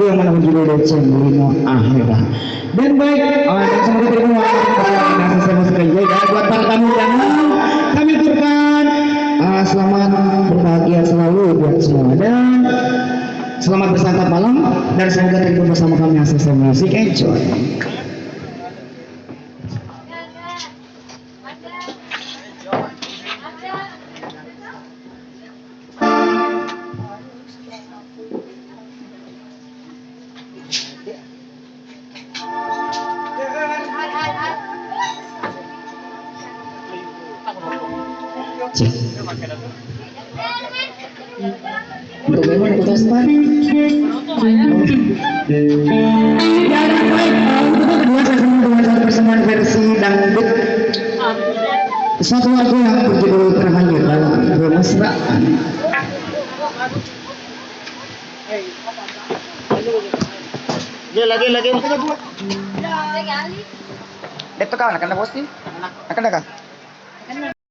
yang mana menjadi deceng lino ahera. Dan baik, dan semoga terima kasih saya masuk kerja dan buat para tamu undangan kami aturkan selamat berbahagia selalu buat semua dan selamat bersantap malam dan semoga terhibur bersama kami yang selesai musik. Enjoy. Cek. Untuk memang kita start. Ya dan baik, untuk kedua saya senang dengan satu persembahan versi dangdut. Satu lagu yang berjudul Terhanyut dalam Kemesraan. Lagi. Itu kau nak kena posting? Nak kena kah?